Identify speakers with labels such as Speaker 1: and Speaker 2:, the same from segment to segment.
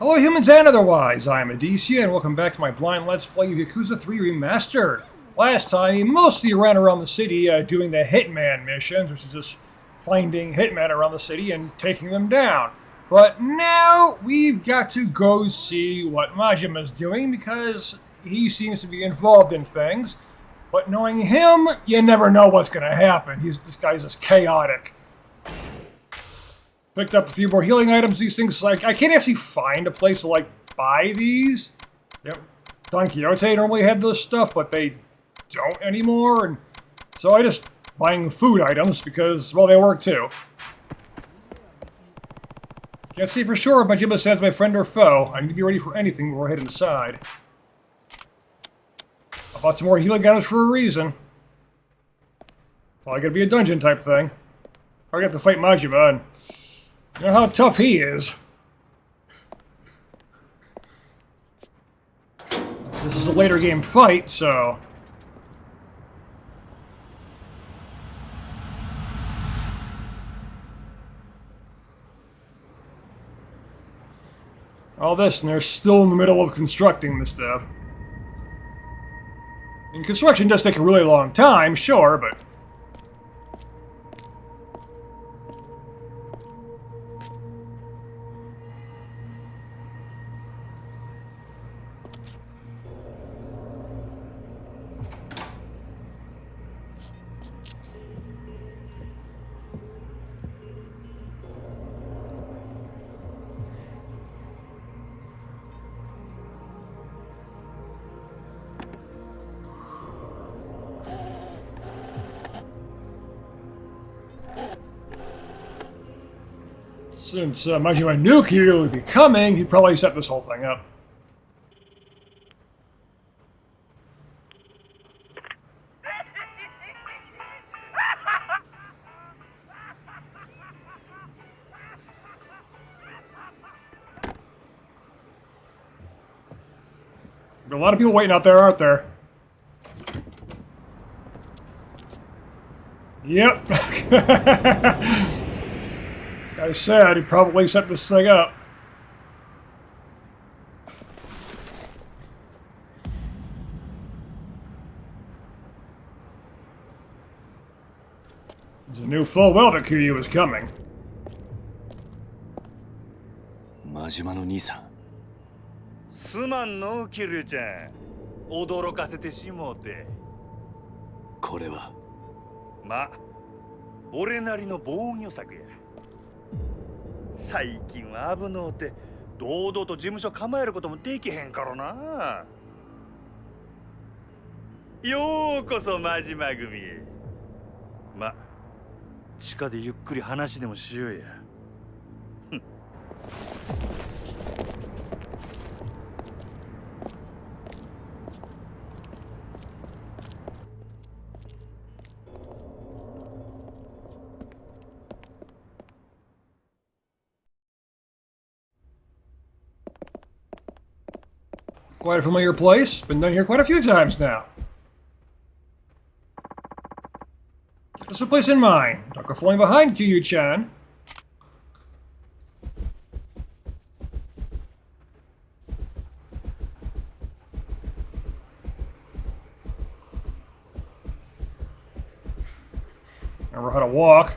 Speaker 1: Hello humans and otherwise, I am Adicia and welcome back to my blind Let's Play of Yakuza 3 Remastered. Last time, we mostly ran around the city doing the Hitman missions, which is just finding hitmen around the city and taking them down. But now, we've got to go see what Majima's doing because he seems to be involved in things. But knowing him, you never know what's going to happen. This guy's just chaotic. Picked up a few more healing items. These things, like, I can't actually find a place to, like, buy these. Yep. Don Quixote normally had this stuff, but they don't anymore. And so I just buying food items because, well, they work too. Can't say for sure, but Jimba says my friend or foe. I need to be ready for anything before I head inside. I bought some more healing items for a reason. Probably gonna be a dungeon type thing. I got to fight Majima, and you know how tough he is. This is a later game fight, so... all this, and they're still in the middle of constructing this stuff. And construction does take a really long time, sure, but... since Majima knew Kiryu would be coming, he probably set this whole thing up. There are a lot of people waiting out there, aren't there? Yep. I said he probably set this thing up. He knew full well that Kiryu was coming.
Speaker 2: 真島の兄さん。
Speaker 3: すまんのキルちゃん、驚かせてしもうて。
Speaker 2: これは
Speaker 3: ま、俺なりの防御策や。最近は危のうて堂々と事務所構えることもできへんからな。ようこそ真島組へ。ま、地下でゆっくり話でもしようや。
Speaker 1: Quite a familiar place. Been down here quite a few times now. Keep this a place in mind. Don't go falling behind Kiryu-chan. Remember how to walk.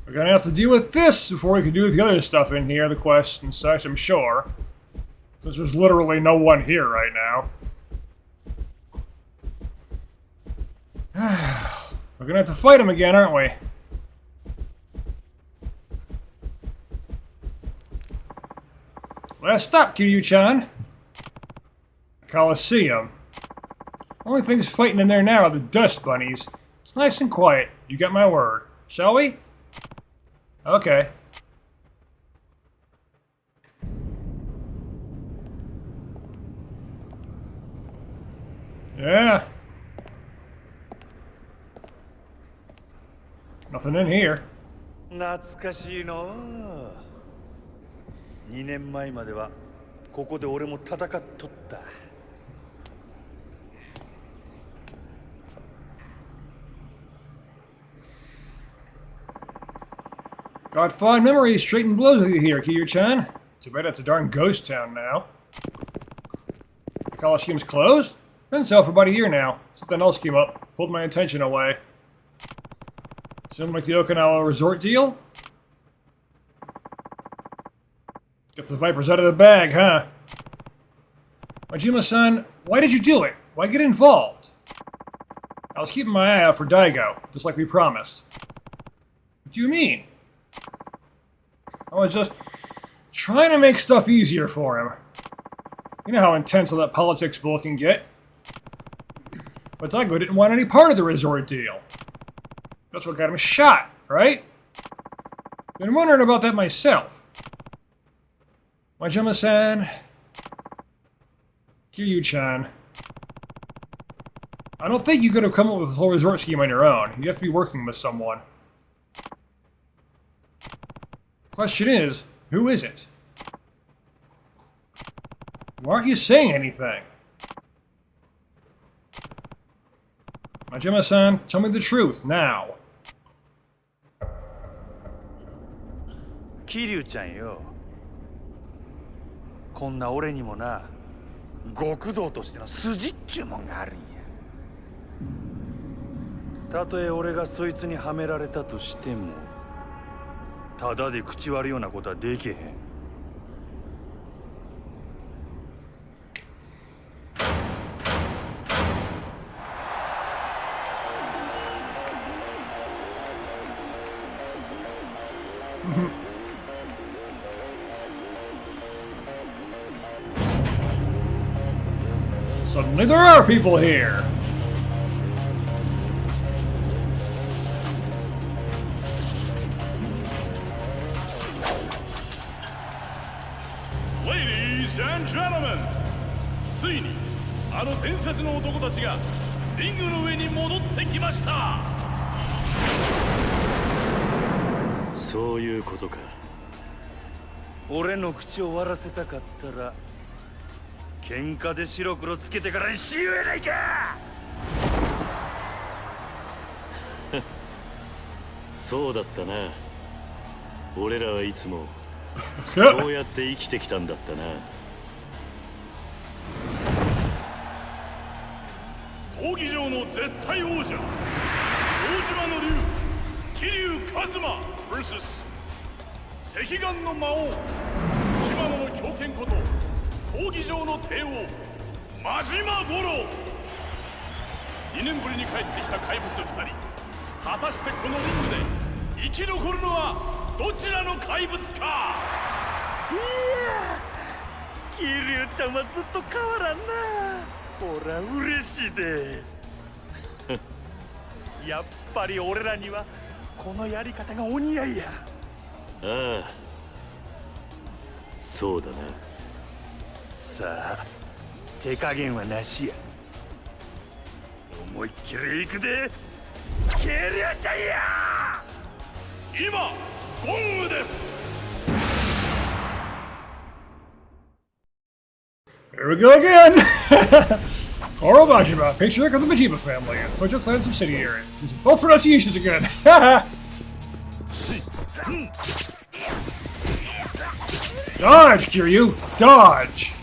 Speaker 1: We're gonna have to deal with this before we can do the other stuff in here, the quests and such, I'm sure. Since there's literally no one here right now. We're gonna have to fight him again, aren't we? Last stop, Kiryu-chan. Coliseum. Only things fighting in there now are the dust bunnies. It's nice and quiet. You got my word. Shall we? Okay. Yeah. Nothing in here.
Speaker 3: 懐かしいの。2年前まではここで俺も戦っとった。
Speaker 1: Got fond memories straight and blows with you here, Kiryu-chan. Too bad it's a darn ghost town now. The Coliseum's closed? Been so for about a year now. Something else came up, pulled my attention away. Something like the Okinawa resort deal? Get the Vipers out of the bag, huh? Majima-san, why did you do it? Why get involved? I was keeping my eye out for Daigo, just like we promised. What do you mean? I was just trying to make stuff easier for him. You know how intense all that politics bull can get. But Daigo didn't want any part of the resort deal. That's what got him shot, right? Been wondering about that myself. Majima-san, Kiryu-chan, I don't think you could have come up with a whole resort scheme on your own. You have to be working with someone. Question is, who is it? Why aren't you saying anything? Majima-san, tell me the truth, now.
Speaker 3: 桐生ちゃんよ、こんな俺にもな、極道としての筋っちゅうもんがあるんや。たとえ俺がそいつにはめられたとしても、ただで口割るようなことはできへん。
Speaker 1: Suddenly there are people here!
Speaker 4: Ladies and gentlemen! ついにあの伝説の男たちがリングの上に戻ってきました。
Speaker 2: そういうことか。
Speaker 3: 俺の口を割らせたかったら喧嘩で白黒つけてからにしようやないか。
Speaker 2: そうだったな。俺らはいつもそうやって生きてきたんだったな。
Speaker 4: 闘技場の絶対王者、大島の竜、桐生一馬 vs 赤眼の魔王、島野の狂犬こと闘技場の帝王、真島五郎。2年ぶりに帰ってきた怪物2人。果たしてこのリングで生き残るのはどちらの怪物か。
Speaker 3: いや桐生ちゃんはずっと変わらんな。ほら嬉しいで。やっぱり俺らにはこのやり方がお似合いや。
Speaker 2: ああ、そうだな。
Speaker 3: さあ手加減はなしや。思いっきりいくで桐生ちゃんや。
Speaker 4: 今ゴングです。
Speaker 1: Here we go again! Oro Majima, patriarch of the Majima family, and Tojo Clan subsidiary. Both pronunciations again! Dodge, Kiryu! Dodge!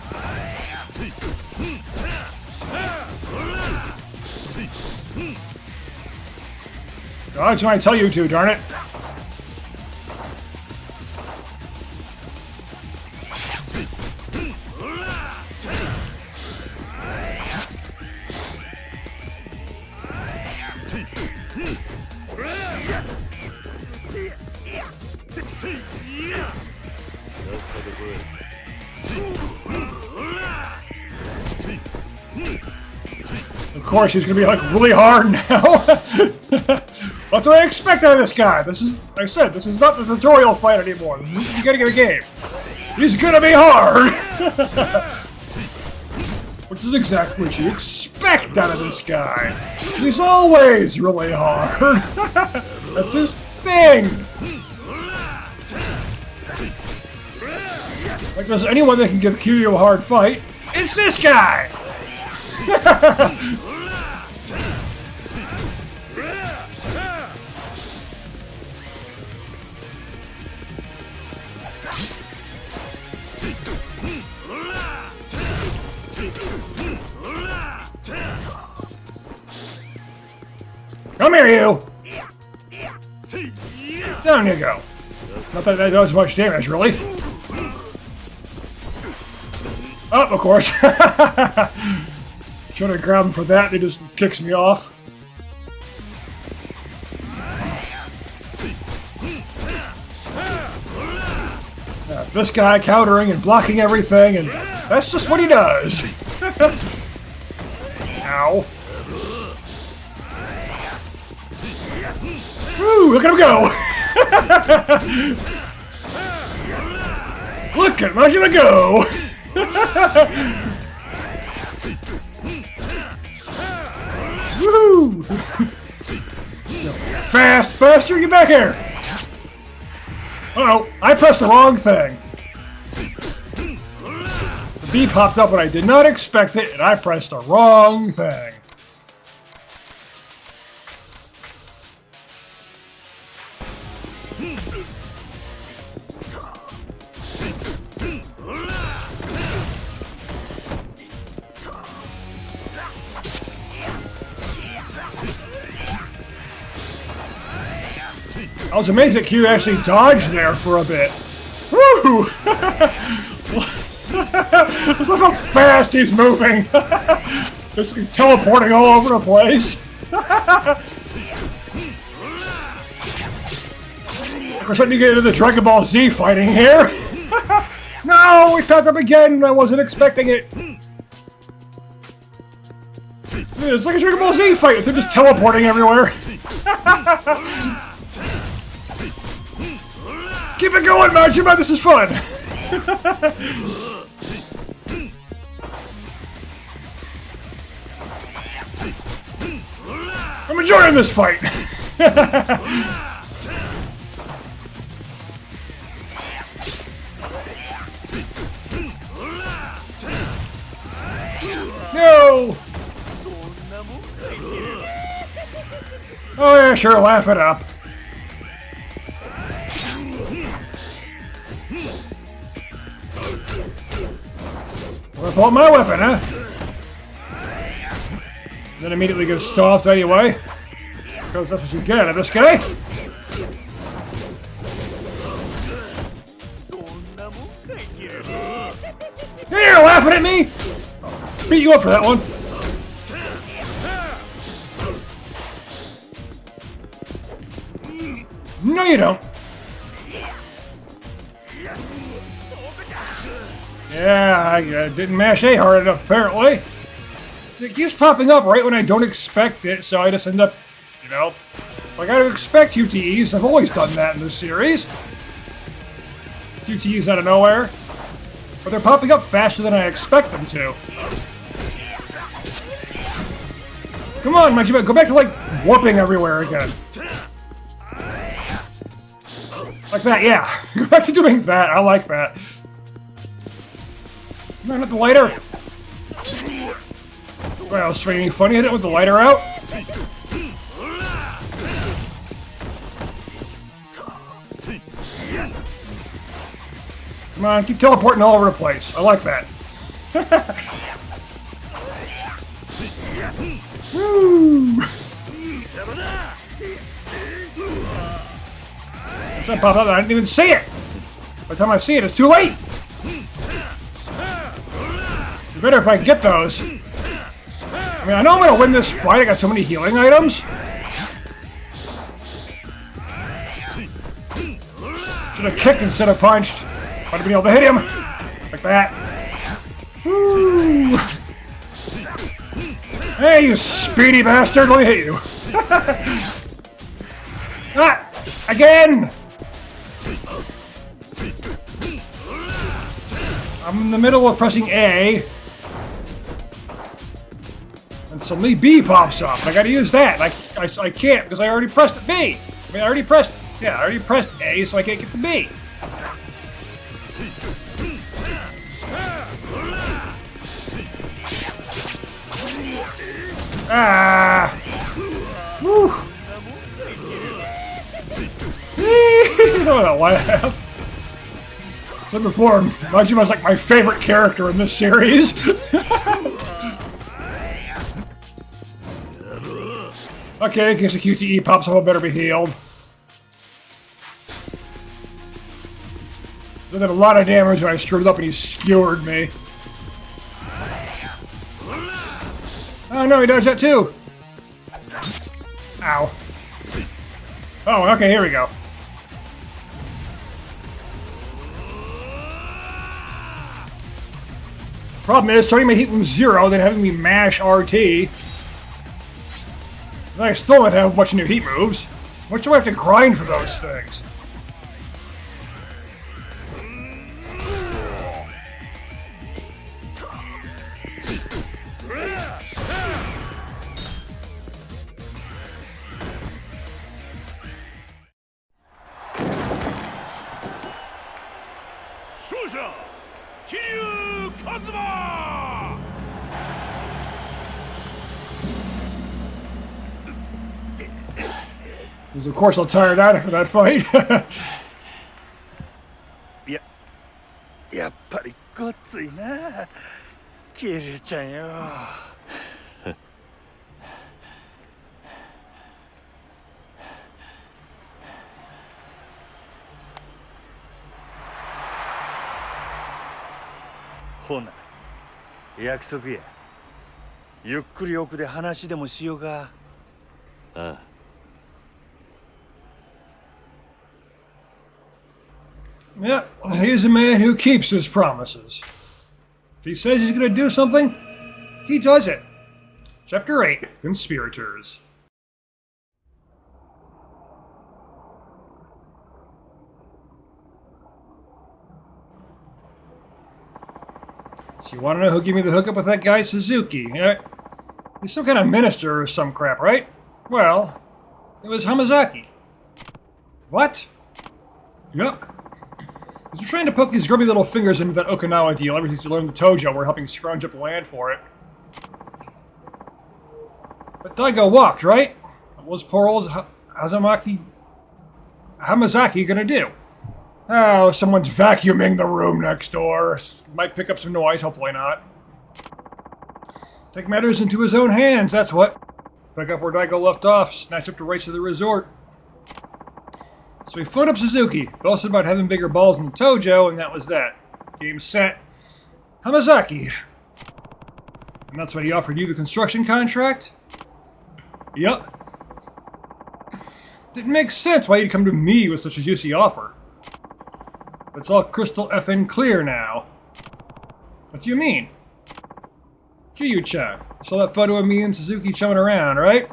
Speaker 1: Dodge when I tell you to, darn it! Of course, he's gonna be like really hard now. That's what I expect out of this guy. This is, like I said, this is not the tutorial fight anymore. This is the beginning of the game. He's gonna be hard. Which is exactly what you expect out of this guy. He's always really hard. That's his thing. Like there's anyone that can give Kiryu a hard fight, it's this guy! here, you! Down you go. Not that that does much damage, really. Oh, of course. Trying to grab him for that, he just kicks me off. This guy countering and blocking everything, and that's just what he does. Ow. Woo, look at him go! Look at him go! Woo! You fast bastard, get back here! Uh-oh, I pressed the wrong thing. The bee popped up when I did not expect it, and I pressed the wrong thing. I was amazed that Q actually dodged there for a bit. Woo! Just look how fast he's moving. Just teleporting all over the place. We're starting to get into the Dragon Ball Z fighting here. No, we found them again. I wasn't expecting it. It's like a Dragon Ball Z fight. They're just teleporting everywhere. Keep it going, Majima. This is fun. I'm enjoying this fight. No. Oh yeah, sure. Laugh it up. I'm gonna pull out my weapon, huh? And then immediately get stopped anyway. Because that's what you get out of this guy. Here, laughing at me! Beat you up for that one. No, you don't. Yeah, I didn't mash A hard enough, apparently. It keeps popping up right when I don't expect it, so I just end up, you know, I gotta expect UTEs. I've always done that in this series. UTEs out of nowhere. But they're popping up faster than I expect them to. Come on, Majima, go back to, like, warping everywhere again. Like that, yeah. Go back to doing that. I like that. Come on, with the lighter. Well, swinging funny, hit it with the lighter out. Come on, keep teleporting all over the place. I like that. Woo! Something popped up and I didn't even see it. By the time I see it, it's too late. It's better if I can get those. I mean, I know I'm gonna win this fight. I got so many healing items. Should have kicked instead of punched. Might have been able to hit him. Like that. Woo. Hey, you speedy bastard. Let me hit you. Ah! Again! I'm in the middle of pressing A. And suddenly B pops up. I gotta use that. I can't because I already pressed B. I mean, I already pressed A, so I can't get to B. Ah! Woo! Oh, laugh. Said before, Majima's like my favorite character in this series. Okay, in case the QTE pops up, I better be healed. I did a lot of damage when I screwed up and he skewered me. Oh no, he does that too! Ow. Oh, okay, here we go. Problem is, starting my heat from 0, then having me mash RT. And I still don't have much new heat moves. How much do I have to grind for those things?
Speaker 4: Shusha! Kiryu Kazuma!
Speaker 1: Because of course I'll tire it out after that fight.
Speaker 3: やっぱりごっついなキリちゃんよほな約束やゆっくり奥で話でもしようか
Speaker 2: ああ
Speaker 1: Yeah, he's a man who keeps his promises. If he says he's going to do something, he does it. Chapter 8, Conspirators. So you want to know who gave me the hookup with that guy, Suzuki? Yeah, he's some kind of minister or some crap, right? Well, it was Hamazaki. What? Yep. We're trying to poke these grubby little fingers into that Okinawa deal ever since you learned the Tojo we're helping scrounge up land for it. But Daigo walked, right? What was poor old Hamazaki gonna do? Oh, someone's vacuuming the room next door. Might pick up some noise, hopefully not. Take matters into his own hands, that's what. Pick up where Daigo left off, snatch up the rights to the resort. So he phoned up Suzuki, boasted about having bigger balls than the Tojo, and that was that. Game set. Hamazaki. And that's when he offered you the construction contract? Yup. Didn't make sense why you'd come to me with such a juicy offer. But it's all crystal effing clear now. What do you mean? Kiryu-chan, saw that photo of me and Suzuki chumming around, right?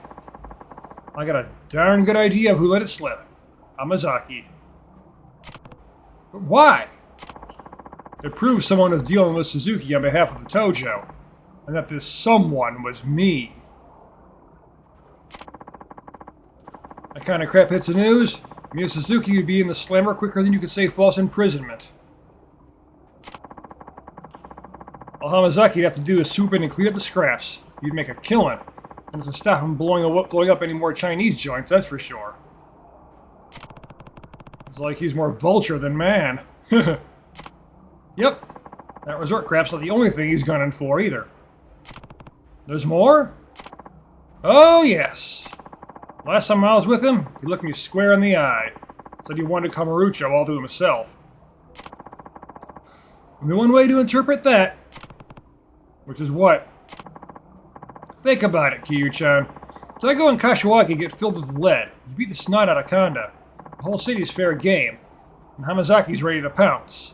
Speaker 1: I got a darn good idea of who let it slip. Hamazaki. But why? It proves someone was dealing with Suzuki on behalf of the Tojo, and that this someone was me. That kind of crap hits the news, me and Suzuki would be in the slammer quicker than you could say false imprisonment. All Hamazaki'd have to do is swoop in and clean up the scraps. You'd make a killing, and to stop him blowing up any more Chinese joints, that's for sure. It's like he's more vulture than man. Yep. That resort crap's not the only thing he's gunning for, either. There's more? Oh, yes. Last time I was with him, he looked me square in the eye. Said he wanted Kamurocho all to himself. And the one way to interpret that, which is what? Think about it, Kiryu-chan. Daigo and Kashiwagi get filled with lead. You beat the snot out of Kanda. The whole city's fair game, and Hamazaki's ready to pounce.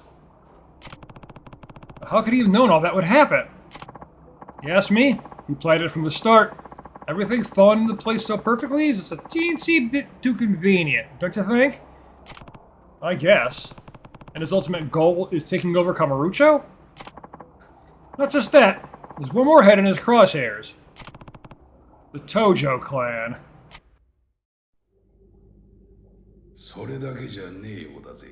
Speaker 1: How could he have known all that would happen? You ask me? He planned it from the start. Everything falling into place so perfectly is just a teensy bit too convenient, don't you think? I guess. And his ultimate goal is taking over Kamurocho? Not just that, there's one more head in his crosshairs. The Tojo clan.
Speaker 5: それだけじゃねえようだぜ。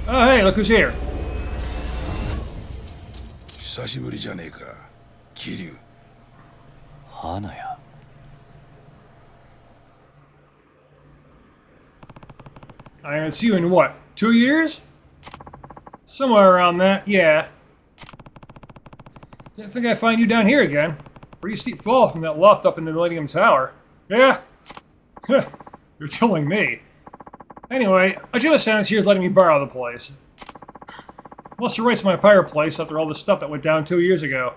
Speaker 1: Oh, hey, look who's here.
Speaker 5: 久しぶりじゃねえか、桐生。
Speaker 2: 花屋
Speaker 1: I haven't seen you in what, 2 years? Somewhere around that, yeah. Didn't think I'd find you down here again. Pretty steep fall from that loft up in the Millennium Tower. Yeah? You're telling me. Anyway, Ajima Sans here is letting me borrow the place. Lost the rights to my pirate place after all the stuff that went down 2 years ago.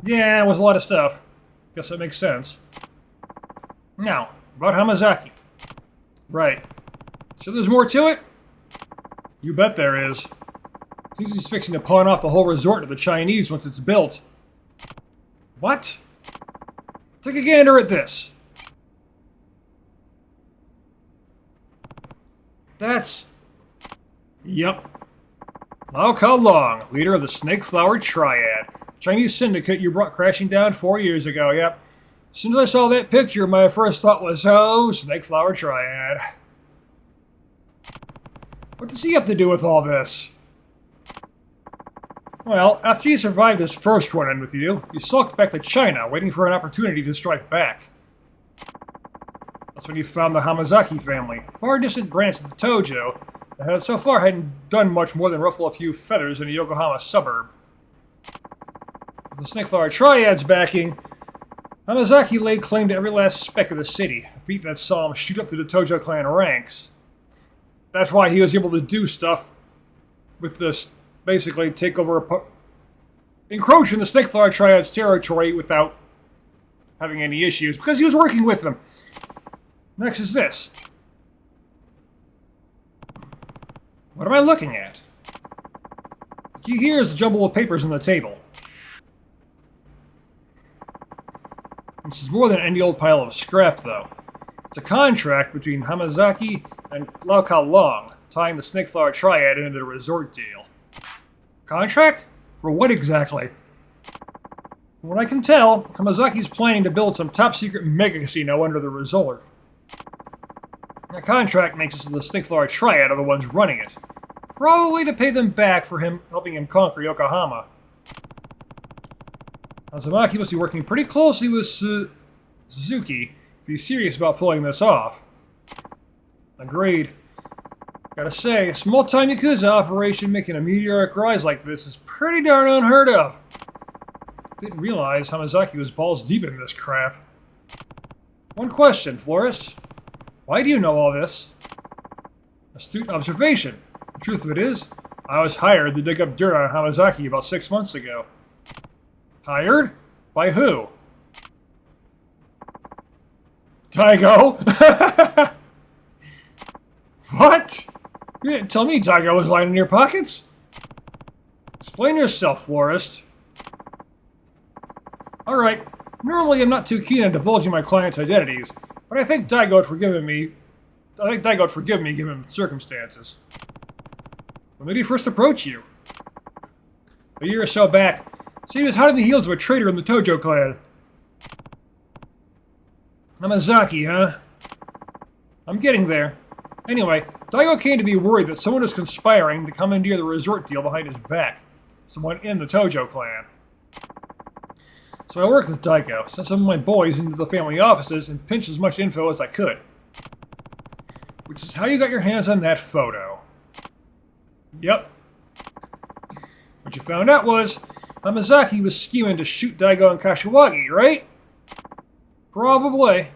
Speaker 1: Yeah, it was a lot of stuff. Guess that makes sense. Now, about Hamazaki. Right. So there's more to it? You bet there is. Seems he's fixing to pawn off the whole resort to the Chinese once it's built. What? Take a gander at this. That's... Yep. Lau Ka Long, leader of the Snake Flower Triad. Chinese syndicate you brought crashing down 4 years ago, yep. As soon as I saw that picture, my first thought was, oh, Snake Flower Triad. What does he have to do with all this? Well, after he survived his first run-in with you, he sulked back to China, waiting for an opportunity to strike back. That's when you found the Hamazaki family, a far distant branch of the Tojo, that had so far hadn't done much more than ruffle a few feathers in a Yokohama suburb. With the Snake Flower Triad's backing, Hamazaki laid claim to every last speck of the city, a feat that saw him shoot up through the Tojo clan ranks. That's why he was able to do stuff with this, basically take over, encroach in the Snake Flower Triad's territory without having any issues, because he was working with them. Next is this. What am I looking at? The key here is the jumble of papers on the table. This is more than any old pile of scrap, though. It's a contract between Hamazaki and Lau Ka Long, tying the Snake Flower Triad into the resort deal. Contract? For what exactly? From what I can tell, Hamazaki's planning to build some top-secret mega-casino under the resort. The contract makes it so the Snake Flower Triad are the ones running it. Probably to pay them back for helping him conquer Yokohama. Azumaki must be working pretty closely with Suzuki if he's serious about pulling this off. Agreed. Gotta say, a small-time Yakuza operation making a meteoric rise like this is pretty darn unheard of. Didn't realize Hamazaki was balls deep in this crap. One question, Florist. Why do you know all this? Astute observation. The truth of it is, I was hired to dig up dirt on Hamazaki about 6 months ago. Hired? By who? Daigo? What? You didn't tell me Daigo was lying in your pockets? Explain yourself, Florist. Alright, normally I'm not too keen on divulging my clients' identities, but I think Daigo would forgive me given the circumstances. When did he first approach you? A year or so back. So he was hot on the heels of a traitor in the Tojo clan. Hamazaki, huh? I'm getting there. Anyway, Daigo came to be worried that someone was conspiring to commandeer the resort deal behind his back. Someone in the Tojo clan. So I worked with Daigo, sent some of my boys into the family offices, and pinched as much info as I could. Which is how you got your hands on that photo. Yep. What you found out was, Hamazaki was scheming to shoot Daigo and Kashiwagi, right? Probably.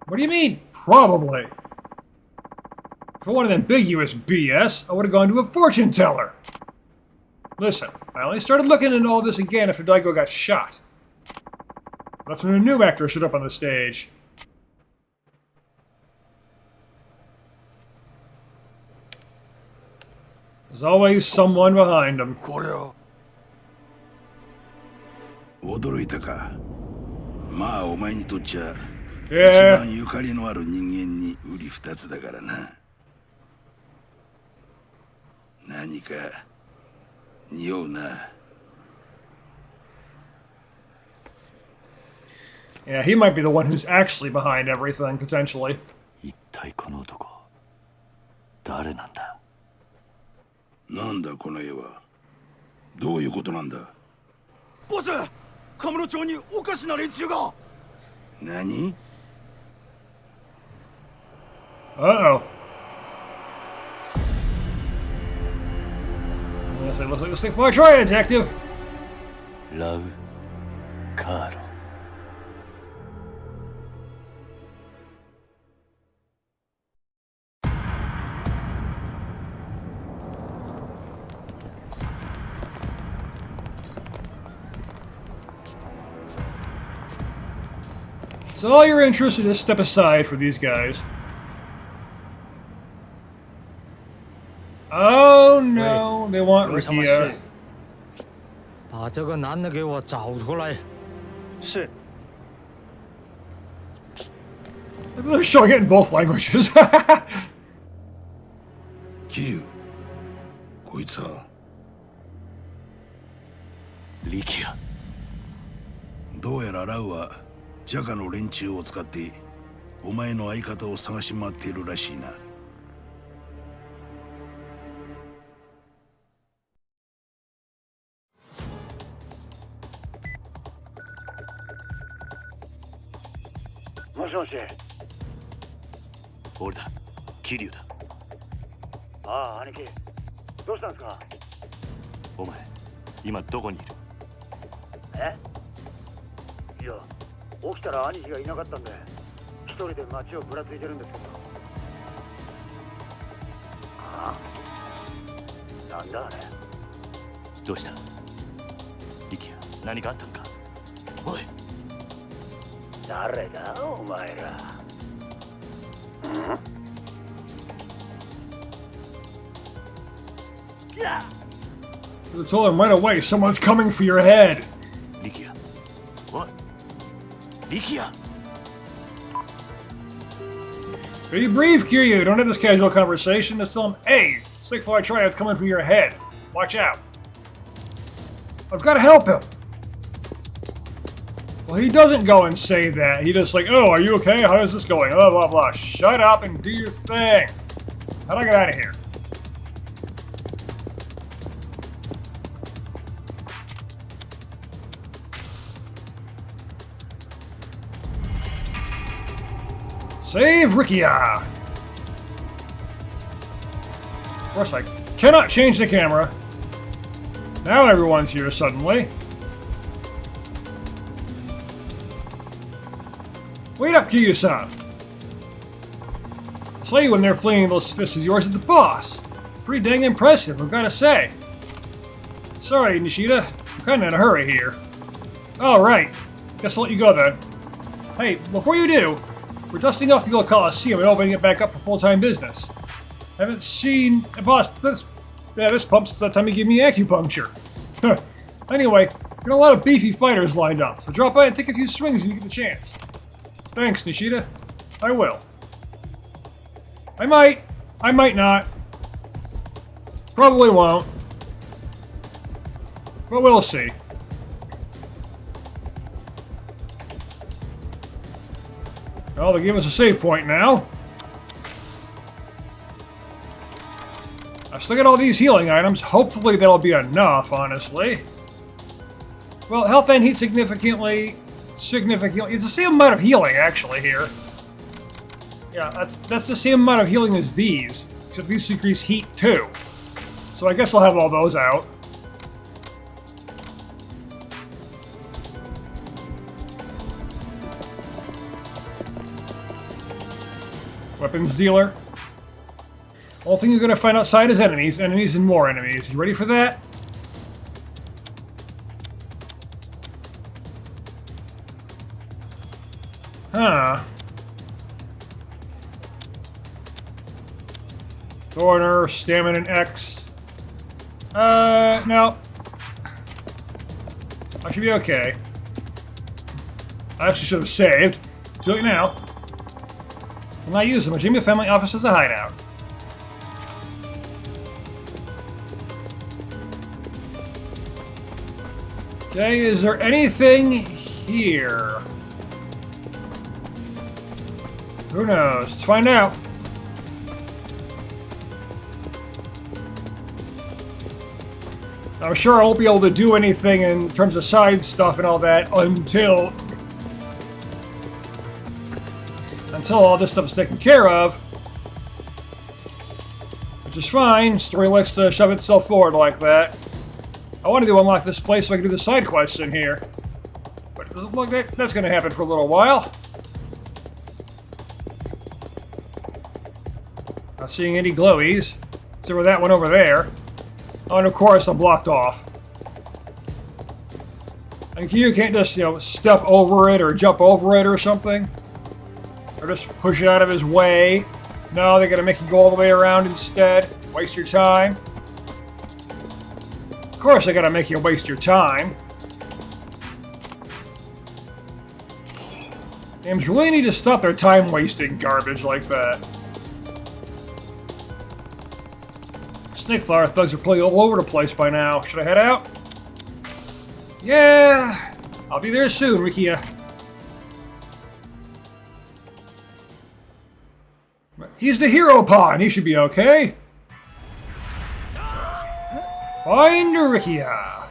Speaker 1: What do you mean, probably? If I wanted ambiguous BS, I would have gone to a fortune teller. Listen, I only started looking into all this again after Daigo got shot. That's when a new actor stood up on the stage. There's always someone behind him.
Speaker 3: これを
Speaker 5: 驚いたか。まあお前にとっちゃ一
Speaker 1: Yeah.
Speaker 5: 番ゆかりのある人間に瓜二つだからな。何か匂うな。
Speaker 1: Yeah, he might be the one who's actually behind everything, potentially.
Speaker 2: 一体この男誰なんだ。
Speaker 5: なんだこの絵は。どういうことなんだ。
Speaker 3: ボス、カムロ町におかしな連中が。
Speaker 5: 何？
Speaker 1: Uh-oh. Yes, it looks like the Stick Fly Triad's active.
Speaker 2: ラウカーロ
Speaker 1: So all your interests are just step aside for these guys. Oh no, they want
Speaker 6: 有什么事
Speaker 1: Rikia.？
Speaker 6: 把这个男的给我找出来！
Speaker 3: 是
Speaker 1: They're showing it in both languages.
Speaker 5: 桐生こいつは
Speaker 2: リキア
Speaker 5: どうやらラウはジャカの連中を使ってお前の相方を探し回っているらしいな。
Speaker 3: もしもし。
Speaker 2: 俺だ桐生だ
Speaker 3: ああ、兄貴。どうしたんですか？
Speaker 2: お前今どこにいる
Speaker 3: え？いや、起きたら兄貴がいなかったんで、一人で街をぶらついてるんですけど。ああ。なんだあれ。
Speaker 2: どうしたリキア何かあったのかおい
Speaker 3: 誰だお前ら。
Speaker 1: They told him right away, someone's coming for your head.
Speaker 2: リキアおいリキア
Speaker 1: Be brief, Kiryu. Don't have this casual conversation. Just tell him, hey, Stick Fly Triad's coming for your head. Watch out. I've got to help him. Well, he doesn't go and say that. He just like, oh, are you okay? How is this going? Blah, blah, blah. Shut up and do your thing. How do I get out of here? Save Rikia! Of course, I cannot change the camera. Now everyone's here suddenly. Wait up, Kiryu-san. I saw you when they're flinging those fists of yours at the boss. Pretty dang impressive, I've gotta say. Sorry, Nishida. I'm kinda in a hurry here. Oh, right. Guess I'll let you go then. Hey, before you do, we're dusting off the old Coliseum and opening it back up for full-time business. I haven't seen a boss this pump since that time he gave me acupuncture. Anyway, got a lot of beefy fighters lined up, so drop by and take a few swings when you get the chance. Thanks, Nishida. I will. I might not. Probably won't. But we'll see. Well, they give us a save point now. I've still got all these healing items. Hopefully that'll be enough, honestly. Well, health and heat significantly. It's the same amount of healing, actually, here. Yeah, that's the same amount of healing as these. Except these increase heat, too. So I guess I'll have all those out. Weapons dealer. All thing you're gonna find outside is enemies, enemies, and more enemies. You ready for that? Huh. Thorner, Stamina, and X. No. I should be okay. I actually should have saved. Do it now. Will not use them. A Jimmy family office as a hideout. Okay, is there anything here? Who knows? Let's find out. I'm sure I won't be able to do anything in terms of side stuff and all that until all this stuff is taken care of. Which is fine. Story likes to shove itself forward like that. I wanted to unlock this place so I can do the side quests in here. But it doesn't look like that's going to happen for a little while. Not seeing any glowies. Except for that one over there. Oh, and of course I'm blocked off. And you can't just, you know, step over it or jump over it or something. Or just push it out of his way. No, they're gonna make you go all the way around instead. Waste your time. Of course they gotta make you waste your time. Games really need to stop their time-wasting garbage like that. Snakeflower thugs are playing all over the place by now. Should I head out? Yeah! I'll be there soon, Rikia. He's the hero pawn. He should be okay. Find Rikia.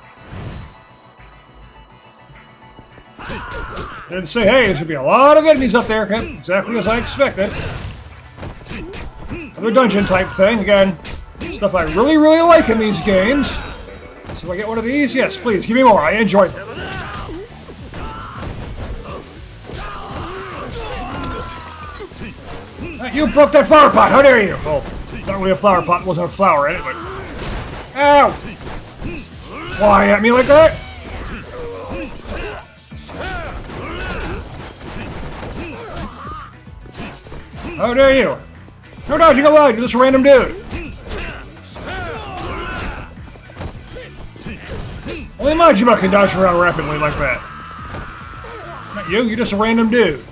Speaker 1: Didn't say, hey, there should be a lot of enemies up there. Yep, exactly as I expected. Another dungeon type thing. Again, stuff I really, really like in these games. So if I get one of these, yes, please, give me more. I enjoy them. You broke that flower pot! How dare you! Well, not really a flower pot, wasn't a flower in it, but... Ow! Fly at me like that? How dare you! No dodging allowed, you're just a random dude! Only Majima can dodge around rapidly like that. Not you, you're just a random dude.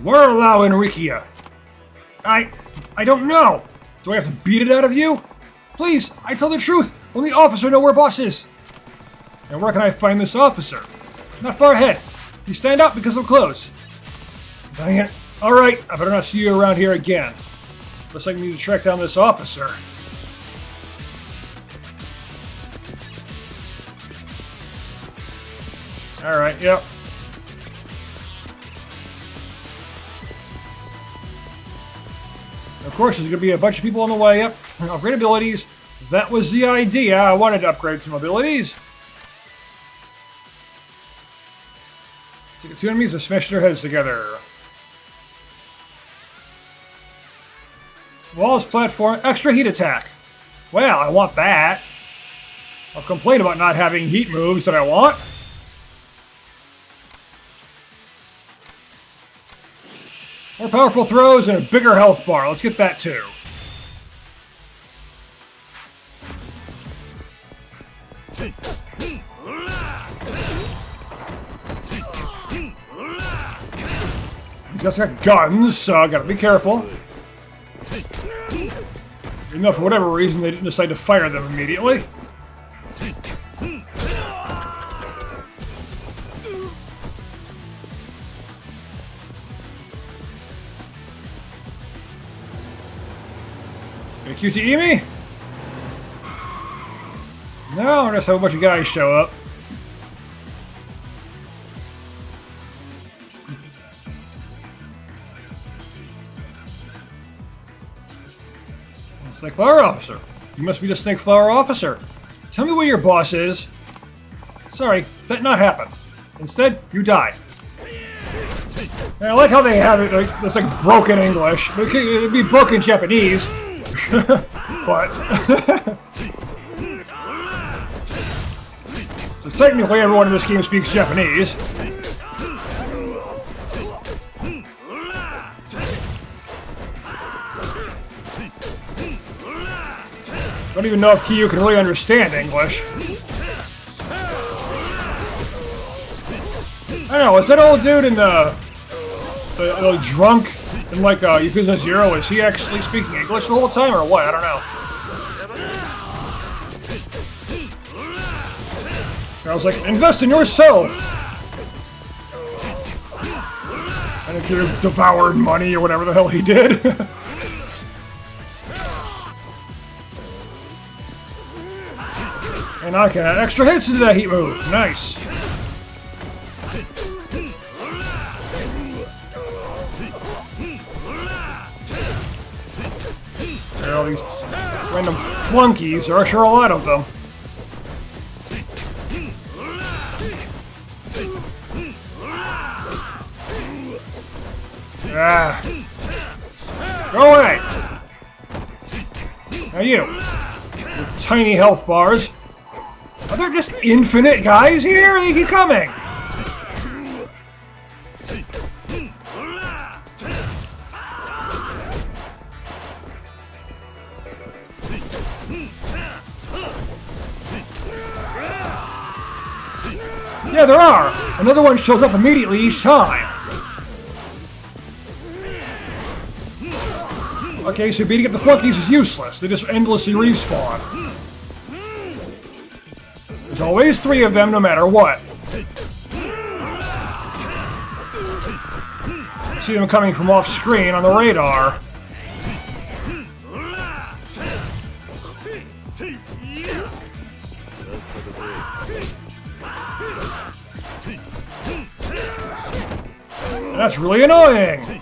Speaker 1: We're allowing Rikia. I don't know. Do I have to beat it out of you? Please, I tell the truth. Only the officer know where boss is. And where can I find this officer? Not far ahead. You stand up because I'm close. Dang it. Alright, I better not see you around here again. Looks like I need to track down this officer. Alright, yep. Of course, there's going to be a bunch of people on the way up. Upgrade abilities. That was the idea. I wanted to upgrade some abilities. Take two enemies and smash their heads together. Walls, platform, extra heat attack. Well, I want that. I'll complain about not having heat moves that I want. More powerful throws and a bigger health bar. Let's get that too. He's just got guns, so I gotta be careful. Even though for whatever reason they didn't decide to fire them immediately. Gonna QTE me? No, I just have a bunch of guys show up. Snake Flower Officer. You must be the Snake Flower Officer. Tell me where your boss is. Sorry, that not happen. Instead, you die. And I like how they have it, like, it's like broken English. It'd be broken Japanese. But... so technically everyone in this game speaks Japanese. Don't even know if Kyu can really understand English. I don't know, is that old dude in the drunk in like Yakuza 0, is he actually speaking English the whole time or what? I don't know. I was like, invest in yourself! And it could have devoured money or whatever the hell he did. And I can add extra hits into that heat move. Nice. There are all these random flunkies. There are sure a lot of them. Ah. Go away! Now you. With tiny health bars. Are there just infinite guys here? They keep coming! Yeah, there are! Another one shows up immediately each time. Okay, so beating up the flunkies is useless. They just endlessly respawn. There's always 3 of them, no matter what. See them coming from off screen on the radar. That's really annoying!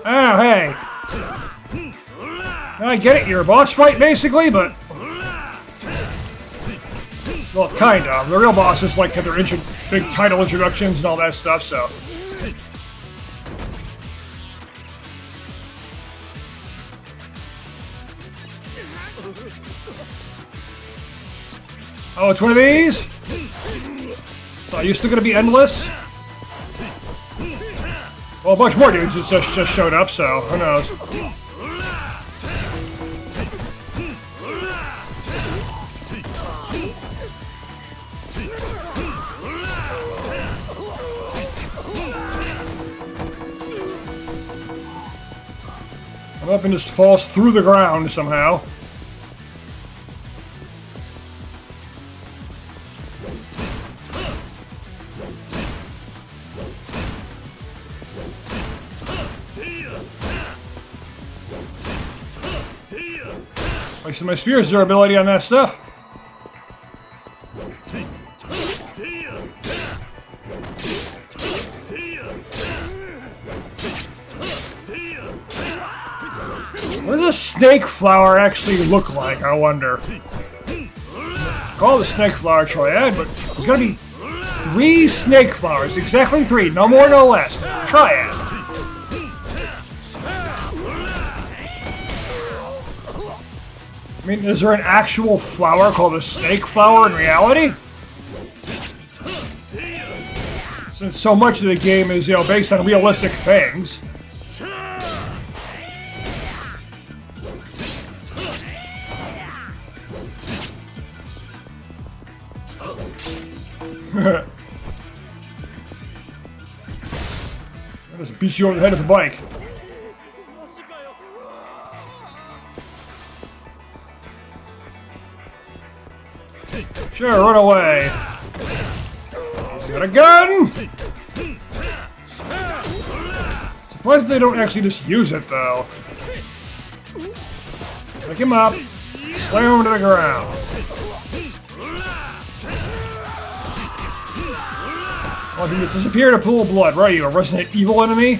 Speaker 1: Oh, hey! I get it, you're a boss fight, basically, but... Well, kind of. The real bosses, like, have their big title introductions and all that stuff, so... Oh, it's one of these? So are you still gonna be endless? Well, a bunch more dudes just showed up, so who knows? One weapon just falls through the ground somehow. Wasting my spear's durability on that stuff. What does a snake flower actually look like, I wonder? Call the snake flower triad, but there's gonna be 3 snake flowers. Exactly 3, no more, no less. Triad. I mean, is there an actual flower called a snake flower in reality? Since so much of the game is, based on realistic things. I'll just beat you over the head with the bike. Sure, run away. He's got a gun! Surprised they don't actually just use it, though. Pick him up, slam him to the ground. Oh, did you disappear in a pool of blood? What are you, a Resident Evil enemy?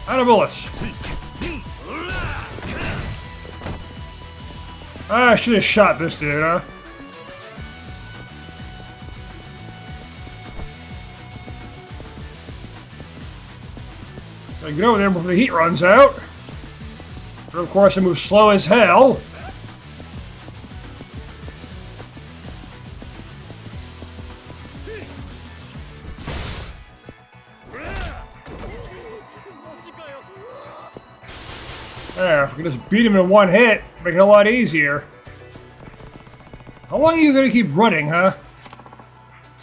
Speaker 1: Out of bullets. I should have shot this dude, huh? I get over there before the heat runs out. But of course, I move slow as hell. There, if we can just beat him in one hit, make it a lot easier. How long are you gonna keep running, huh?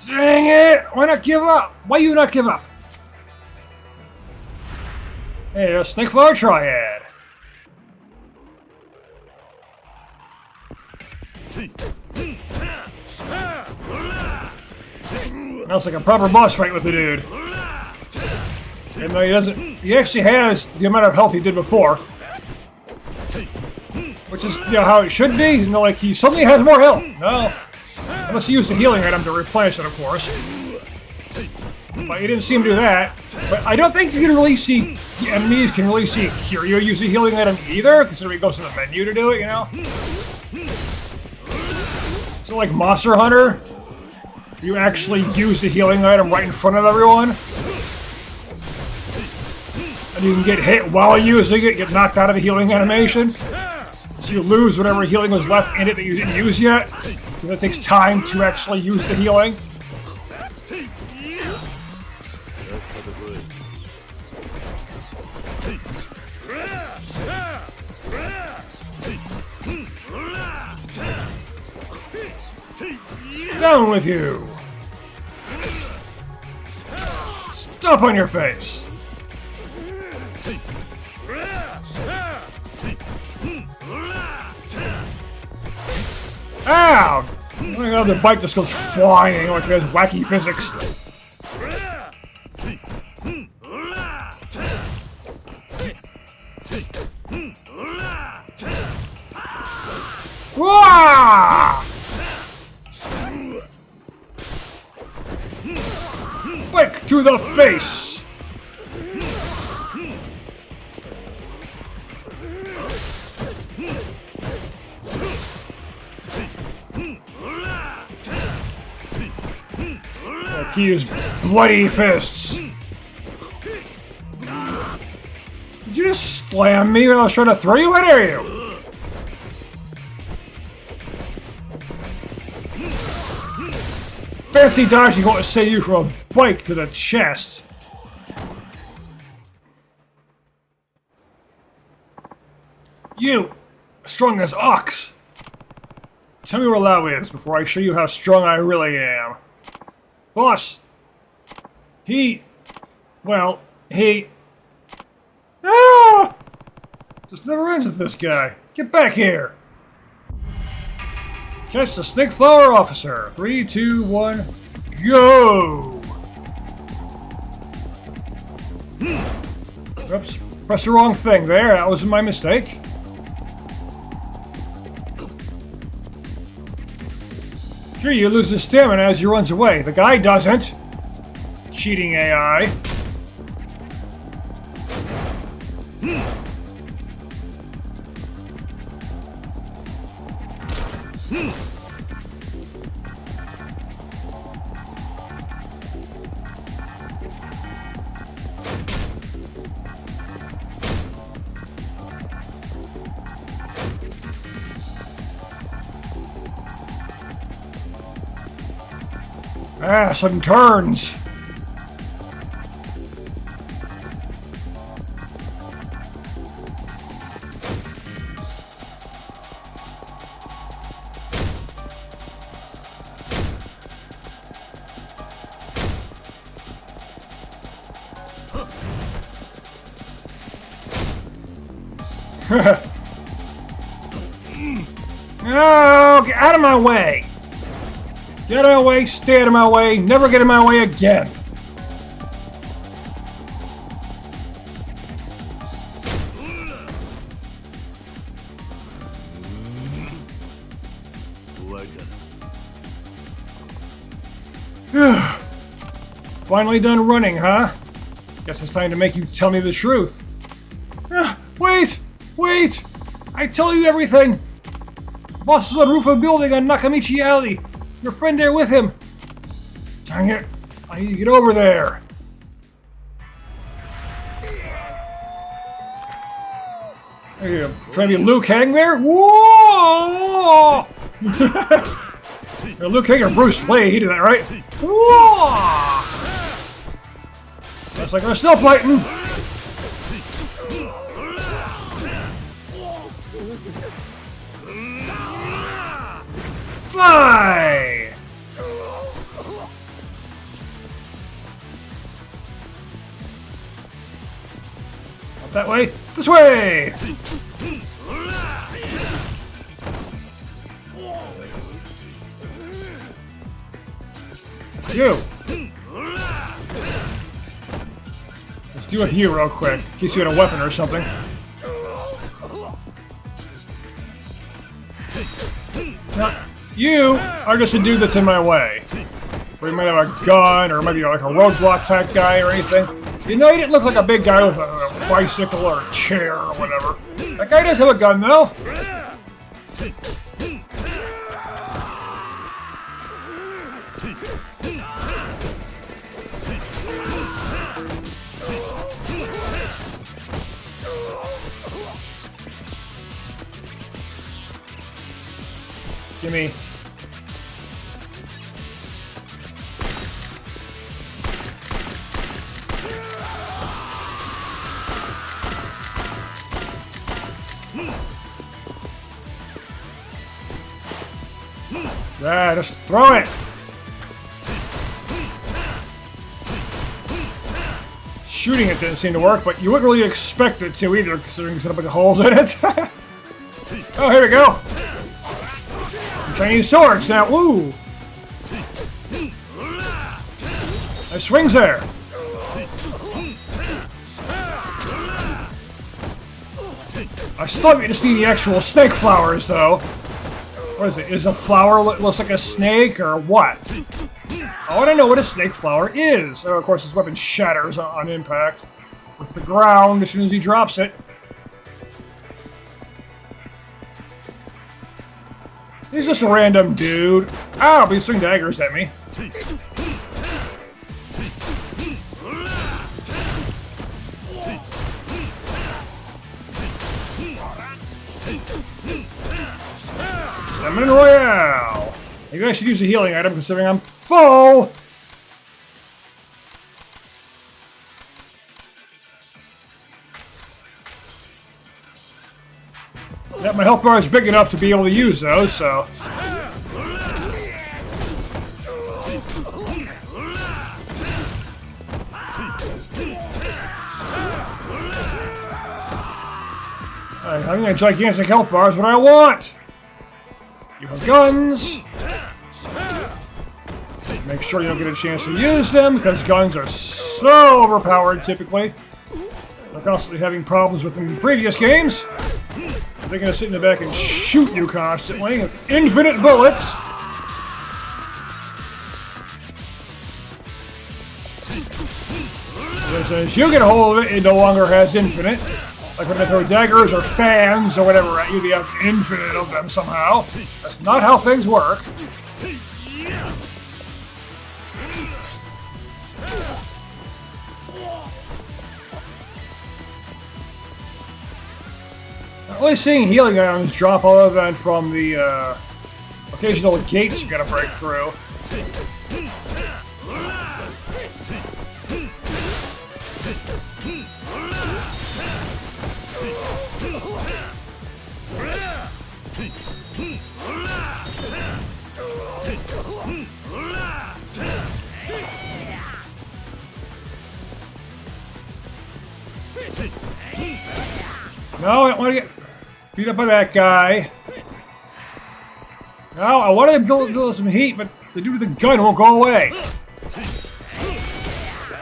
Speaker 1: Dang it! Why not give up? Why you not give up? Hey, a snake flower triad. Now it's like a proper boss fight with the dude. And though he doesn't, he actually has the amount of health he did before. Which is, you know, how it should be. You know, like he suddenly has more health. No. Unless he used the healing item to replenish it, of course. But he didn't see him do that. But I don't think you can really see, the enemies can really see Kiryu use the healing item either, considering he goes to the menu to do it, you know? So like Monster Hunter, you actually use the healing item right in front of everyone. And you can get hit while using it, get knocked out of the healing animation. So you lose whatever healing was left in it that you didn't use yet. Because it takes time to actually use the healing. Down with you! Stomp on your face! Ow! Oh my god, the bike just goes flying like it has wacky physics. Wah! Bike to the face! Like he used bloody fists. Did you just slam me when I was trying to throw you? How dare you? Fancy dodging going to save you from a bike to the chest. You, strong as ox. Tell me where Lau is before I show you how strong I really am. Boss, well, just never ends with this guy. Get back here. Catch the Snake Flower Officer. 3, 2, 1, go! Oops, pressed the wrong thing there. That was my mistake. Kiryu loses stamina as he runs away. The guy doesn't. Cheating AI. Ah, some turns. No, get out of my way. Get out of my way, stay out of my way, never get in my way again. Finally done running, huh? Guess it's time to make you tell me the truth. Wait! I tell you everything! Boss is on the roof of a building on Nakamichi Alley. Your friend there with him. Dang it. I need to get over there. Are you trying to be Liu Kang there? Whoa! Liu Kang or Bruce Wayne, is that right? Whoa! Looks like we're still fighting. Fly! Not that way. This way! You! Do with you real quick, in case you had a weapon or something. Now, you are just a dude that's in my way. Or you might have a gun, or maybe like a roadblock type guy or anything. You know, he didn't look like a big guy with a bicycle or a chair or whatever. That guy does have a gun, though. Gimme. Yeah, just throw it! Shooting it didn't seem to work, but you wouldn't really expect it to either, considering there's a bunch of holes in it. Oh, here we go! Chinese swords now, woo! Nice swings there! I still haven't to see the actual snake flowers, though. What is it? Is a flower looks like a snake, or what? I want to know what a snake flower is. Oh, of course, his weapon shatters on impact with the ground as soon as he drops it. He's just a random dude. Ow, but he's throwing daggers at me. Salmon Royale! Maybe I should use a healing item considering I'm full! Yeah, my health bar is big enough to be able to use those, so... Having a gigantic health bar is what I want! You have guns! Make sure you don't get a chance to use them, because guns are so overpowered, typically. I'm constantly having problems with them in previous games. They're going to sit in the back and shoot you constantly with infinite bullets. As soon as you get a hold of it, it no longer has infinite. Like when they throw daggers or fans or whatever at you, they have infinite of them somehow. That's not how things work. Not really seeing healing items drop other than from the occasional gates you gotta break through. No, I don't want to get beat up by that guy. No, I want to build some heat, but the dude with the gun won't go away.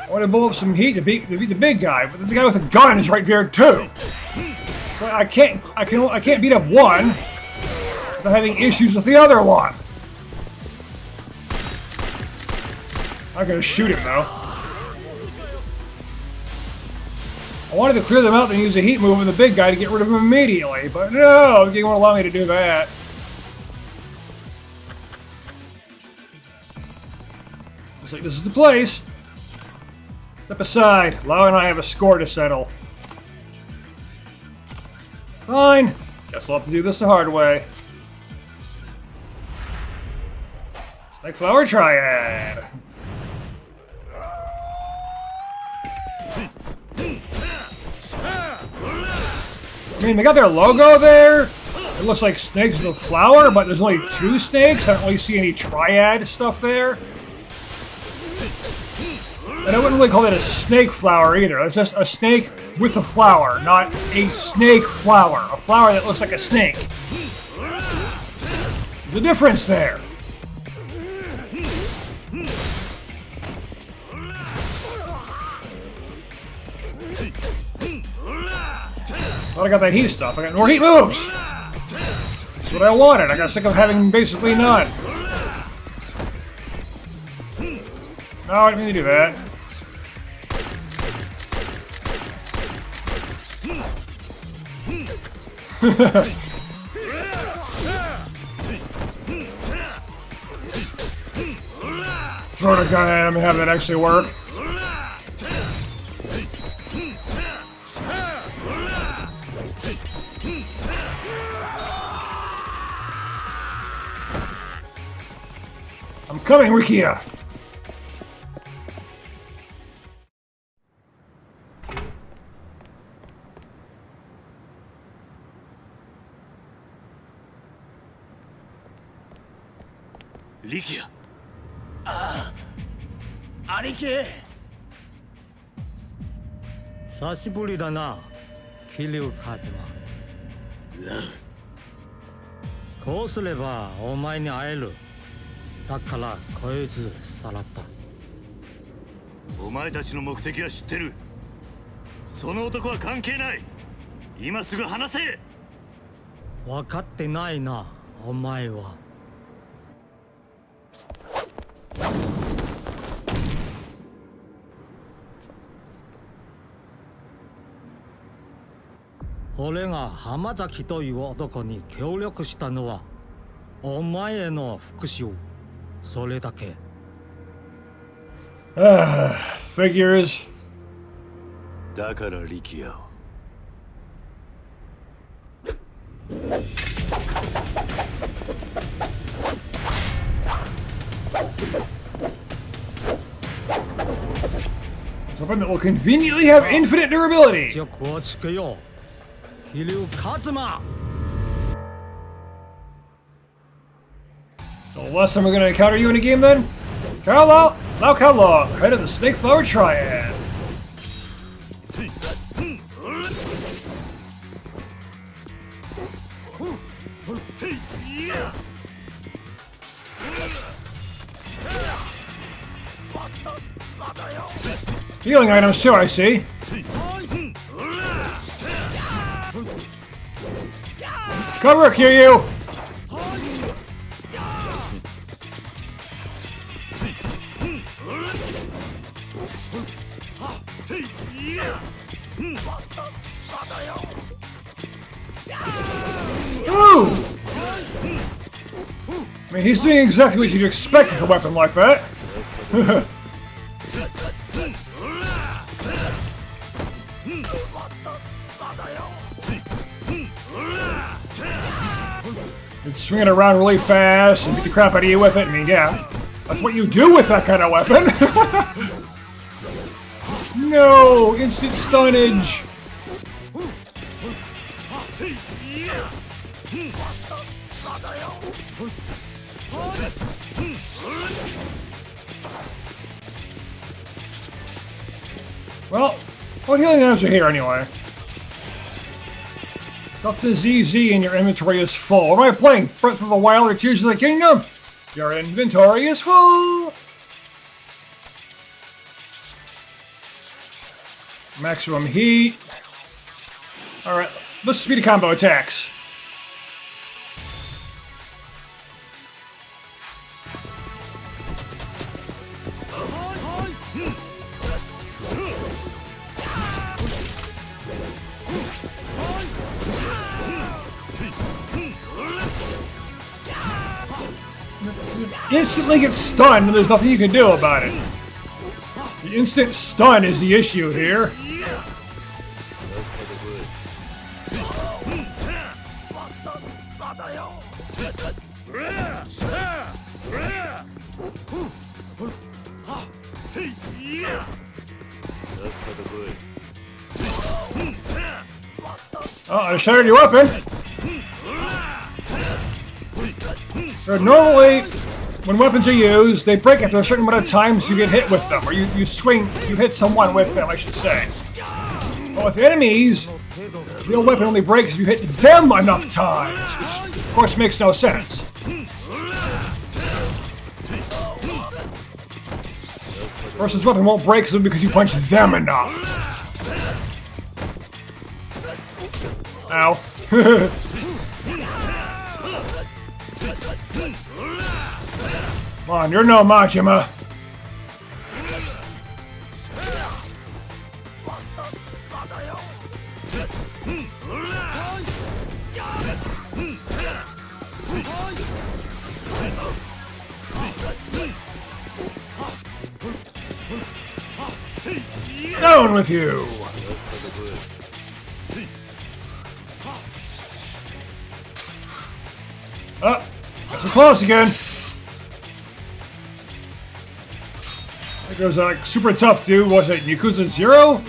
Speaker 1: I want to build up some heat to beat the big guy, but the guy with the gun is right there too. So I can't beat up one without having issues with the other one. I'm gonna shoot him though. I wanted to clear them out and use a heat move on the big guy to get rid of him immediately, but no, he won't allow me to do that. Looks like this is the place. Step aside. Lau and I have a score to settle. Fine. Guess we'll have to do this the hard way. Snake Flower Triad. I mean, they got their logo there. It looks like snakes with a flower, but there's only 2 snakes. I don't really see any triad stuff there. And I wouldn't really call that a snake flower either. It's just a snake with a flower, not a snake flower. A flower that looks like a snake. There's a difference there. Thought I got that heat stuff. I got more heat moves! That's what I wanted. I got sick of having basically none. No, I didn't mean to do that. Throw the gun at him and have that actually work. I'm coming, Rikia!
Speaker 2: 力也
Speaker 3: 兄貴。
Speaker 6: 久しぶりだな、桐生一馬。こうすればお前に会える。だからこいつさらった。
Speaker 2: お前たちの目的は知ってる。その男は関係ない。今すぐ話せ。
Speaker 6: 分かってないな、お前は。俺が浜崎という男に協力したのはお前への復讐。それだけ。
Speaker 1: Figures.
Speaker 2: だから力也を。
Speaker 1: Something that will conveniently have infinite durability.
Speaker 6: 気をつけよう。桐生一馬。
Speaker 1: So last time we're gonna encounter you in a game then? Lao Kao, head of the Snake Flower Triad. Healing items too, I see. Cover, Kiryu! Ooh! I mean, he's doing exactly what you'd expect with a weapon like that. You'd swing it around really fast and beat the crap out of you with it. I mean, yeah, that's what you do with that kind of weapon. No! Instant stunnage! Well, what healing items are here anyway? Stuff the ZZ in your inventory is full. What am I playing? Breath of the Wild or Tears of the Kingdom? Your inventory is full! Maximum heat. Alright, let's speed of combo attacks. Instantly get stunned and there's nothing you can do about it. The instant stun is the issue here. Oh, I shattered your weapon. Normally, when weapons are used, they break after a certain amount of times you get hit with them, or you hit someone with them, I should say. But with enemies, the old weapon only breaks if you hit them enough times, which of course makes no sense. Versus weapon won't break simply because you punch them enough. Ow. Come on, you're no Majima. Down with you! Oh, got so close again. There goes a super tough dude. Was it Yakuza 0?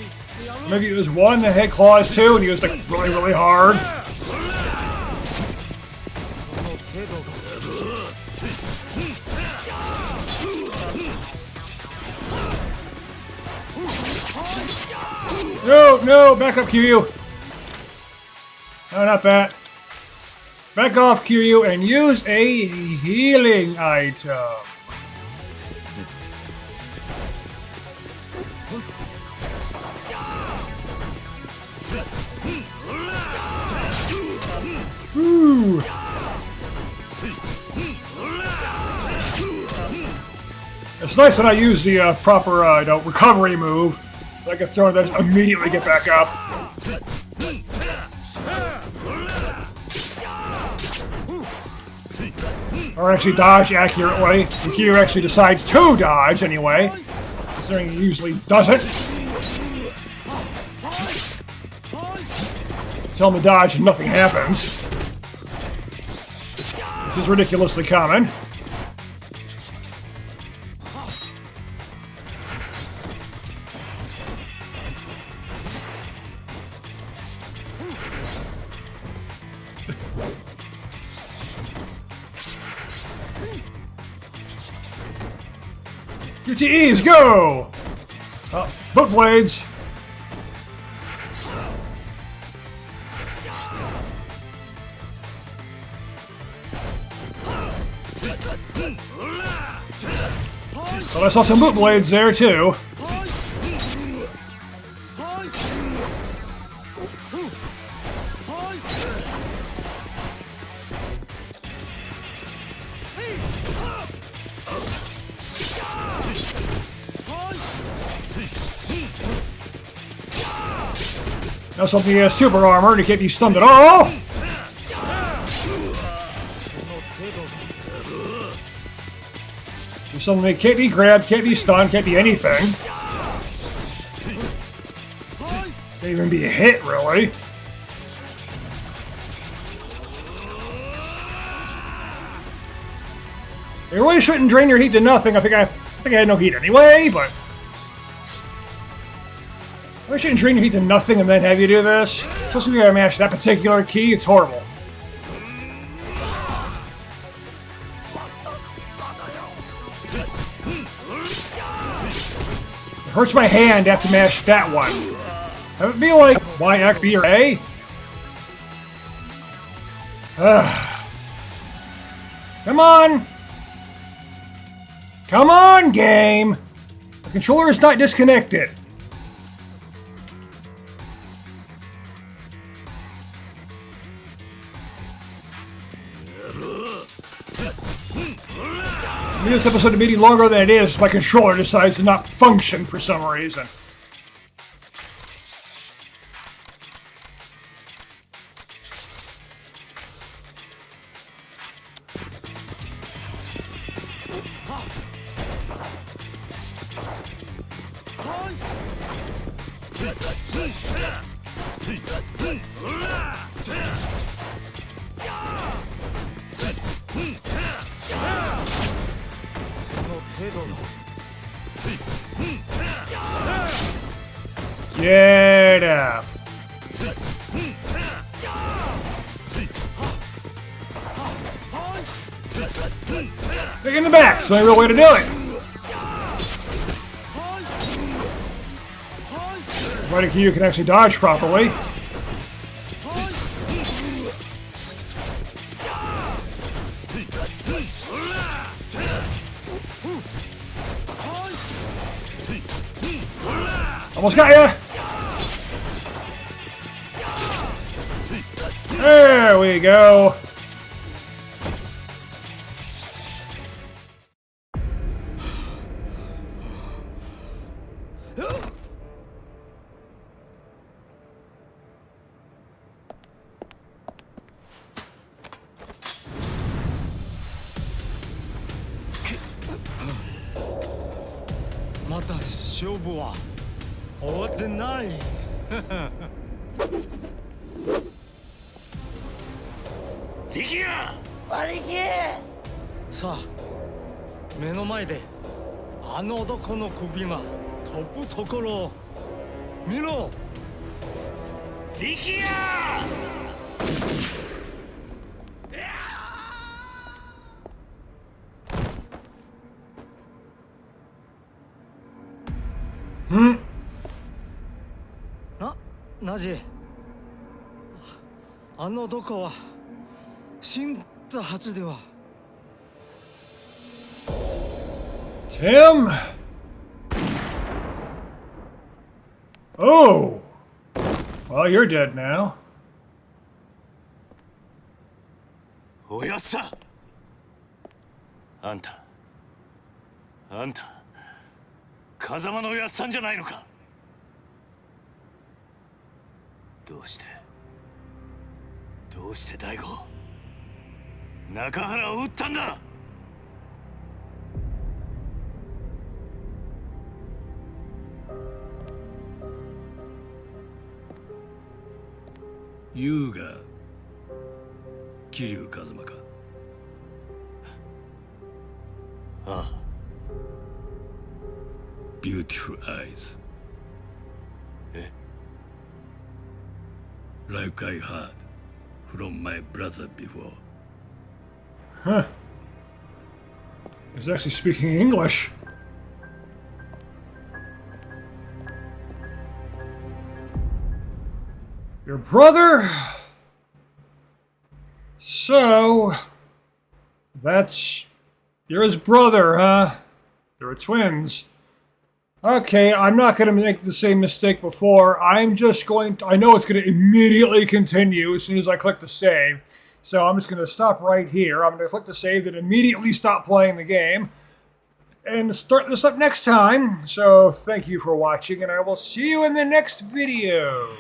Speaker 1: Maybe it was 1 that had claws too, and he was like really, really hard. No, no, back up, Kiryu. No, not that. Back off, Kiryu, and use a healing item. Ooh. It's nice when I use the proper recovery move. I can throw it and just immediately get back up. Or actually dodge accurately. And Kiryu actually decides to dodge anyway, considering he usually doesn't. Tell him to dodge and nothing happens. Which is ridiculously common. QTEs, go! Book blades. But I saw some boot blades there too. Now something has super armor and he can't be stunned at all! There's something that can't be grabbed, can't be stunned, can't be anything. Can't even be hit, really. You really shouldn't drain your heat to nothing. I think I had no heat anyway, but... I shouldn't drain your heat to nothing and then have you do this. Especially when you gotta mash that particular key, it's horrible. It hurts my hand to have to mash that one. Have it be like Y, X, B, or A? Come on! Come on, game! The controller is not disconnected. This episode of being longer than it is, my controller decides to not function for some reason. Get up. Kick in the back, it's the only real way to do it. Provided Kiryu can actually dodge properly. Almost got ya! There we go.
Speaker 6: また勝負は終わってない。
Speaker 2: 力也
Speaker 6: さあ、目の前であの男の首が飛ぶところを見ろ。
Speaker 2: 力也
Speaker 6: なぜあの男は死んだはずでは。
Speaker 1: Tim? Oh! Well, you're dead now.
Speaker 2: おやっさあんた風間のおやっさんじゃないのか。どうして大吾中原を撃ったんだ。
Speaker 5: 優が桐生一馬か。
Speaker 2: ああ。
Speaker 5: Beautiful eyes.
Speaker 2: え
Speaker 5: Like I heard from my brother before.
Speaker 1: Huh. He's actually speaking English. Your brother? So, you're his brother, huh? You're twins. Okay, I'm not going to make the same mistake before. I'm just going to... I know it's going to immediately continue as soon as I click the save. So I'm just going to stop right here. I'm going to click the save and immediately stop playing the game. And start this up next time. So thank you for watching, and I will see you in the next video.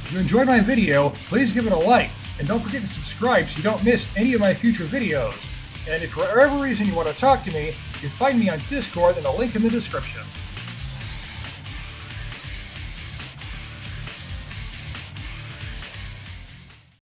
Speaker 1: If you enjoyed my video, please give it a like. And don't forget to subscribe so you don't miss any of my future videos. And if for whatever reason you want to talk to me, you can find me on Discord in a link in the description.